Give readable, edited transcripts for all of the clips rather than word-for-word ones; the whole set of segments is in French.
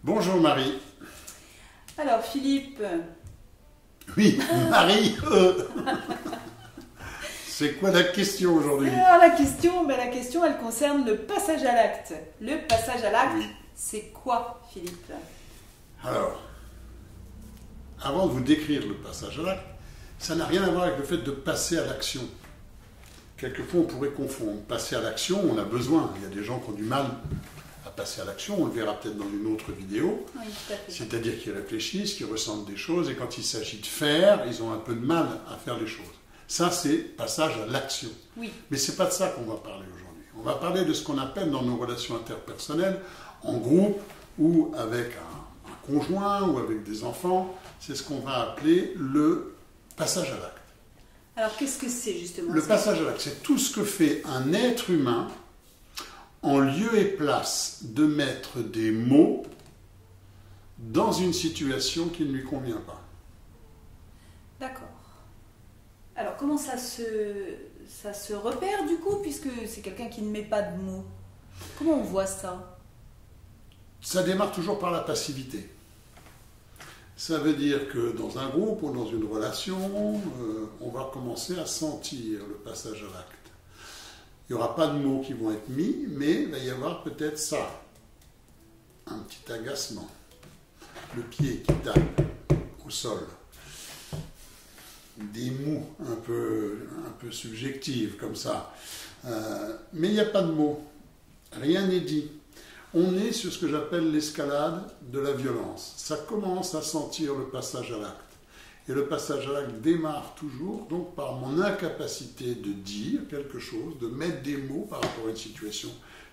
Bonjour Marie. Alors Philippe. Oui, Marie. C'est quoi la question aujourd'hui? Alors la question, elle concerne le passage à l'acte. Le passage à l'acte, oui. C'est quoi, Philippe? Alors, avant de vous décrire le passage à l'acte, ça n'a rien à voir avec le fait de passer à l'action. Quelquefois, on pourrait confondre. Passer à l'action, on a besoin. Il y a des gens qui ont du mal à passer à l'action. On le verra peut-être dans une autre vidéo. Oui, tout à fait. C'est-à-dire qu'ils réfléchissent, qu'ils ressentent des choses, et quand il s'agit de faire, ils ont un peu de mal à faire les choses. Ça, c'est passage à l'action. Oui. Mais ce n'est pas de ça qu'on va parler aujourd'hui. On va parler de ce qu'on appelle dans nos relations interpersonnelles, en groupe, ou avec un conjoint, ou avec des enfants. C'est ce qu'on va appeler le passage à l'acte. Alors, qu'est-ce que c'est justement? Le passage à l'acte, c'est tout ce que fait un être humain en lieu et place de mettre des mots dans une situation qui ne lui convient pas. D'accord. Alors, comment ça se repère du coup, puisque c'est quelqu'un qui ne met pas de mots? Comment on voit ça? Ça démarre toujours par la passivité. Ça veut dire que dans un groupe ou dans une relation, on va commencer à sentir le passage à l'acte. Il n'y aura pas de mots qui vont être mis, mais il va y avoir peut-être ça. Un petit agacement. Le pied qui tape au sol. Des mots un peu subjectifs comme ça. Mais il n'y a pas de mots. Rien n'est dit. On est sur ce que j'appelle l'escalade de la violence. Ça commence à sentir le passage à l'acte. Et le passage à l'acte démarre toujours donc par mon incapacité de dire quelque chose, de mettre des mots par rapport à une situation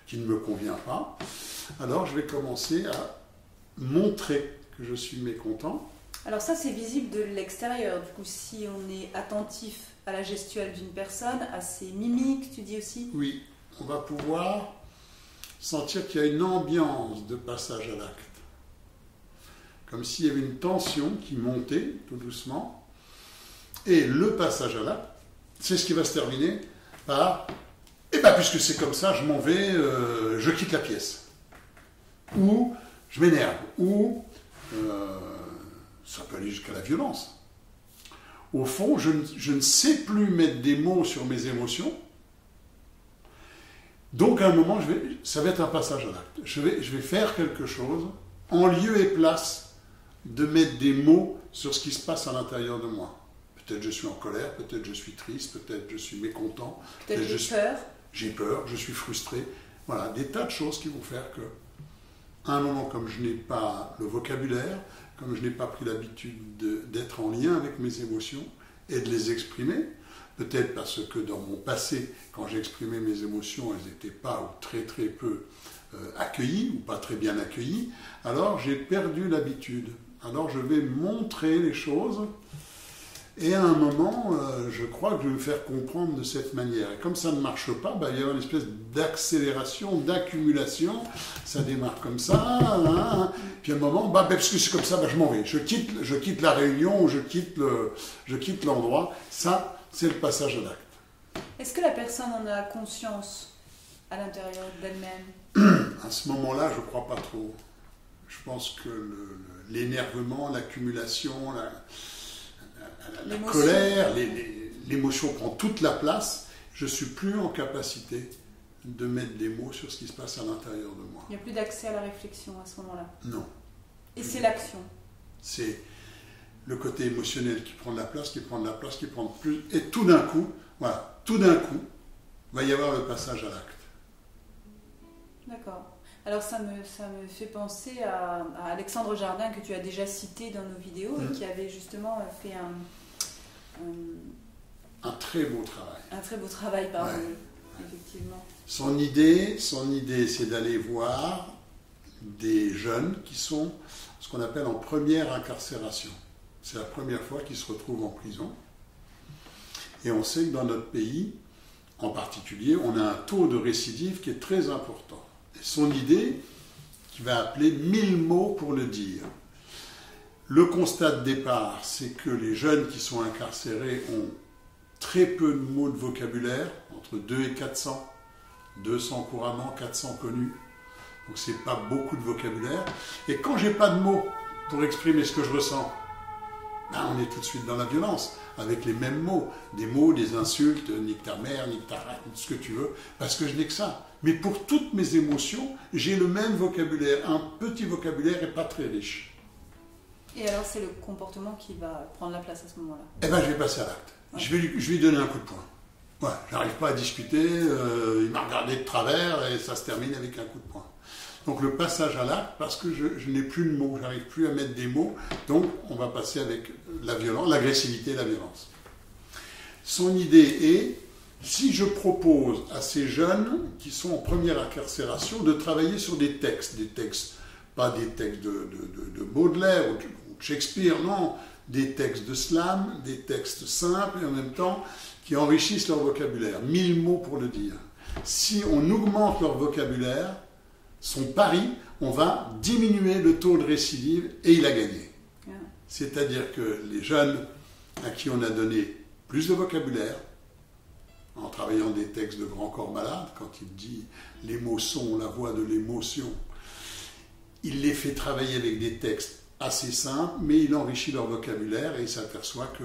qui ne me convient pas. Alors je vais commencer à montrer que je suis mécontent. Alors ça, c'est visible de l'extérieur. Du coup, si on est attentif à la gestuelle d'une personne, à ses mimiques, tu dis aussi? Oui, on va pouvoir sentir qu'il y a une ambiance de passage à l'acte. Comme s'il y avait une tension qui montait tout doucement. Et le passage à l'acte, c'est ce qui va se terminer par « Eh bien, puisque c'est comme ça, je m'en vais, je quitte la pièce. » Ou « Je m'énerve. » Ou ça peut aller jusqu'à la violence. Au fond, je ne sais plus mettre des mots sur mes émotions. Donc, à un moment, ça va être un passage à l'acte. Je vais faire quelque chose en lieu et place de mettre des mots sur ce qui se passe à l'intérieur de moi. Peut-être je suis en colère, peut-être je suis triste, peut-être je suis mécontent. Peut-être j'ai peur. J'ai peur, je suis frustré. Voilà, des tas de choses qui vont faire que, à un moment, comme je n'ai pas le vocabulaire, comme je n'ai pas pris l'habitude d'être en lien avec mes émotions et de les exprimer, peut-être parce que dans mon passé, quand j'exprimais mes émotions, elles n'étaient pas ou très très peu accueillies ou pas très bien accueillies, alors j'ai perdu l'habitude. Alors je vais montrer les choses et à un moment, je crois que je vais me faire comprendre de cette manière. Et comme ça ne marche pas, il y a une espèce d'accélération, d'accumulation. Ça démarre comme ça, puis à un moment, parce que c'est comme ça, je m'en vais. Je quitte la réunion, je quitte l'endroit. Ça, c'est le passage à l'acte. Est-ce que la personne en a conscience à l'intérieur d'elle-même? À ce moment-là, je ne crois pas trop. Je pense que l'énervement, l'accumulation, la colère, l'émotion prend toute la place. Je ne suis plus en capacité de mettre des mots sur ce qui se passe à l'intérieur de moi. Il n'y a plus d'accès à la réflexion à ce moment-là? Non. Et c'est l'action? C'est le côté émotionnel qui prend de la place, qui prend de la place, qui prend de plus. Et tout d'un coup, voilà, tout d'un coup, va y avoir le passage à l'acte. D'accord. Alors ça me fait penser à Alexandre Jardin, que tu as déjà cité dans nos vidéos, et qui avait justement fait un très beau travail. Un très beau travail, pardon, ouais. Effectivement. Son idée, c'est d'aller voir des jeunes qui sont ce qu'on appelle en première incarcération. C'est la première fois qu'ils se retrouvent en prison. Et on sait que dans notre pays, en particulier, on a un taux de récidive qui est très important. Et son idée, qui va appeler 1000 mots pour le dire. Le constat de départ, c'est que les jeunes qui sont incarcérés ont très peu de mots de vocabulaire, entre 2 et 400, 200 couramment, 400 connus. Donc c'est pas beaucoup de vocabulaire. Et quand j'ai pas de mots pour exprimer ce que je ressens, ben on est tout de suite dans la violence, avec les mêmes mots. Des mots, des insultes, nique ta mère, nique ta reine, ce que tu veux, parce que je n'ai que ça. Mais pour toutes mes émotions, j'ai le même vocabulaire, un petit vocabulaire et pas très riche. Et alors c'est le comportement qui va prendre la place à ce moment-là? Eh ben je vais passer à l'acte. Ouais. Je vais lui donner un coup de poing. Ouais, j'arrive pas à discuter, il m'a regardé de travers et ça se termine avec un coup de poing. Donc le passage à l'acte, parce que je n'ai plus de mots, j'arrive plus à mettre des mots, donc on va passer avec la violence, l'agressivité et la violence. Son idée est, si je propose à ces jeunes qui sont en première incarcération de travailler sur des textes, pas des textes de Baudelaire ou de Shakespeare, non, des textes de slam, des textes simples et en même temps qui enrichissent leur vocabulaire, 1000 mots pour le dire. Si on augmente leur vocabulaire, son pari, on va diminuer le taux de récidive et il a gagné. Yeah. C'est-à-dire que les jeunes à qui on a donné plus de vocabulaire, en travaillant des textes de Grand Corps Malade, quand il dit « les mots sont la voix de l'émotion », il les fait travailler avec des textes assez simples, mais il enrichit leur vocabulaire et il s'aperçoit que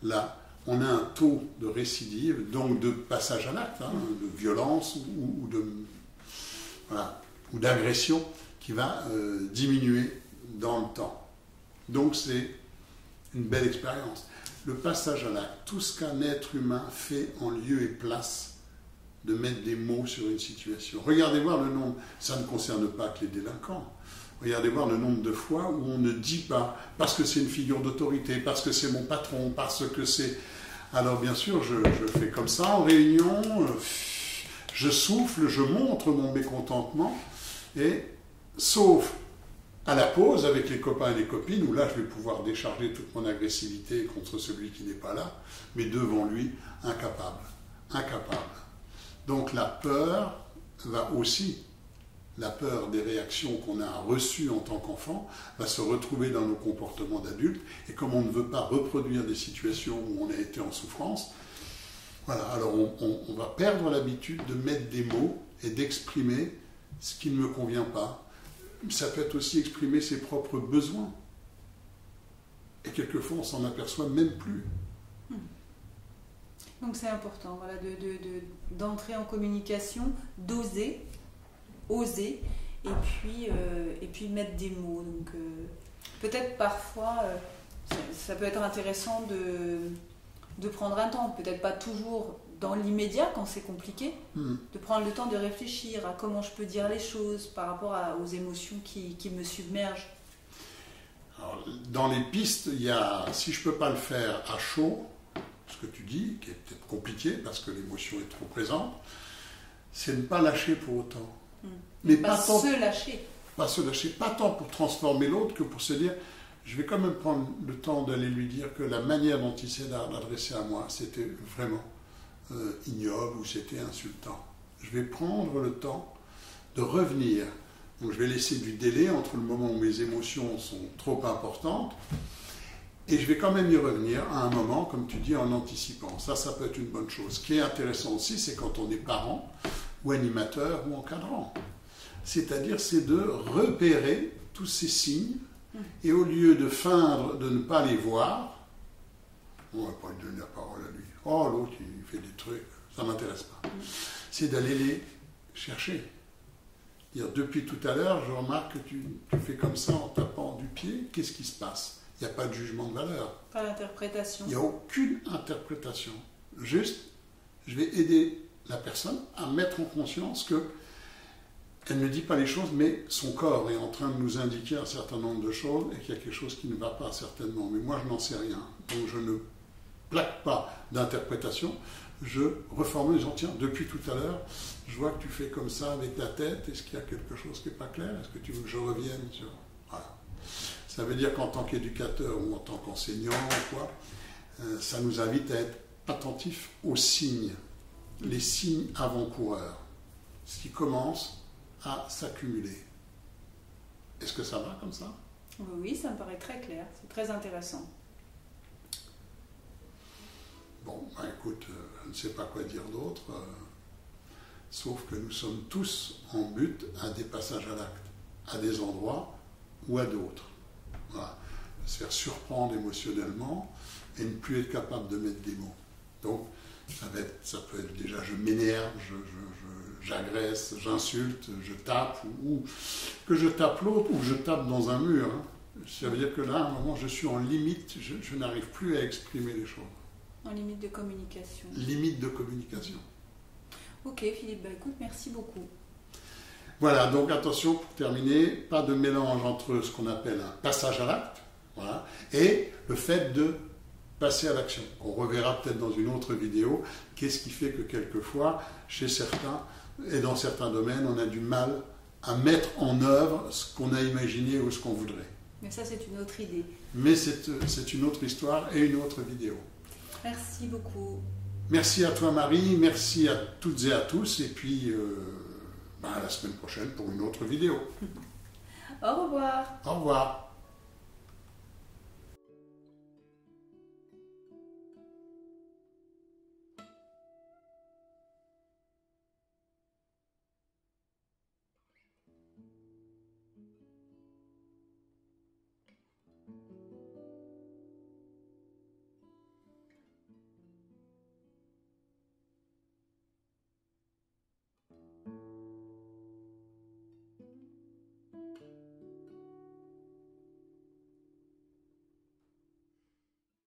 là, on a un taux de récidive, donc de passage à l'acte, de violence ou d'agression qui va diminuer dans le temps. Donc c'est une belle expérience. Le passage à l'acte, tout ce qu'un être humain fait en lieu et place de mettre des mots sur une situation. Regardez voir le nombre, ça ne concerne pas que les délinquants, regardez voir le nombre de fois où on ne dit pas, parce que c'est une figure d'autorité, parce que c'est mon patron, parce que c'est... Alors bien sûr, je fais comme ça en réunion, je souffle, je montre mon mécontentement, et sauf à la pause avec les copains et les copines, où là je vais pouvoir décharger toute mon agressivité contre celui qui n'est pas là, mais devant lui, incapable. Donc la peur va aussi, la peur des réactions qu'on a reçues en tant qu'enfant, va se retrouver dans nos comportements d'adultes, et comme on ne veut pas reproduire des situations où on a été en souffrance, voilà, alors on va perdre l'habitude de mettre des mots et d'exprimer ce qui ne me convient pas. Ça peut être aussi exprimer ses propres besoins. Et quelquefois, on s'en aperçoit même plus. Donc c'est important, voilà, d'entrer en communication, d'oser, et puis mettre des mots. Donc peut-être parfois, ça peut être intéressant de prendre un temps, peut-être pas toujours dans l'immédiat quand c'est compliqué, de prendre le temps de réfléchir à comment je peux dire les choses par rapport aux émotions qui me submergent. Alors, dans les pistes, il y a, si je ne peux pas le faire à chaud, ce que tu dis, qui est peut-être compliqué parce que l'émotion est trop présente, c'est ne pas lâcher pour autant. Mais pas se lâcher. Pas se lâcher, pas tant pour transformer l'autre que pour se dire, je vais quand même prendre le temps d'aller lui dire que la manière dont il s'est adressé à moi, c'était vraiment ignoble ou c'était insultant. Je vais prendre le temps de revenir. Donc je vais laisser du délai entre le moment où mes émotions sont trop importantes et je vais quand même y revenir à un moment, comme tu dis, en anticipant. Ça peut être une bonne chose. Ce qui est intéressant aussi, c'est quand on est parent ou animateur ou encadrant. C'est-à-dire, c'est de repérer tous ces signes et au lieu de feindre de ne pas les voir, on ne va pas lui donner la parole à lui. Oh, l'autre, il fait des trucs, ça ne m'intéresse pas. C'est d'aller les chercher. Depuis tout à l'heure, je remarque que tu fais comme ça en tapant du pied. Qu'est-ce qui se passe? Il n'y a pas de jugement de valeur. Pas d'interprétation. Il n'y a aucune interprétation. Juste, je vais aider la personne à mettre en conscience que elle ne dit pas les choses, mais son corps est en train de nous indiquer un certain nombre de choses et qu'il y a quelque chose qui ne va pas certainement. Mais moi, je n'en sais rien. Donc, je ne plaque pas d'interprétation. Je reformule en disant, tiens, depuis tout à l'heure, je vois que tu fais comme ça avec la tête. Est-ce qu'il y a quelque chose qui n'est pas clair? Est-ce que tu veux que je revienne sur... Voilà. Ça veut dire qu'en tant qu'éducateur ou en tant qu'enseignant, ça nous invite à être attentifs aux signes, les signes avant-coureurs, ce qui commence à s'accumuler. Est-ce que ça va comme ça? Oui, ça me paraît très clair, c'est très intéressant. Bon, écoute, je ne sais pas quoi dire d'autre. sauf que nous sommes tous en but à des passages à l'acte, à des endroits ou à d'autres. Voilà. Se faire surprendre émotionnellement et ne plus être capable de mettre des mots. Donc, ça peut être déjà je m'énerve, j'agresse, j'insulte, je tape, ou que je tape l'autre, ou que je tape dans un mur. Hein. Ça veut dire que là, à un moment, je suis en limite, je n'arrive plus à exprimer les choses. En limite de communication. Limite de communication. Ok Philippe, bah, écoute, merci beaucoup. Voilà, donc attention, pour terminer, pas de mélange entre ce qu'on appelle un passage à l'acte, voilà, et le fait de passer à l'action. On reverra peut-être dans une autre vidéo qu'est-ce qui fait que quelquefois, chez certains et dans certains domaines, on a du mal à mettre en œuvre ce qu'on a imaginé ou ce qu'on voudrait. Mais ça, c'est une autre idée. Mais c'est une autre histoire et une autre vidéo. Merci beaucoup. Merci à toi Marie, merci à toutes et à tous, et puis à la semaine prochaine pour une autre vidéo. Au revoir. Au revoir.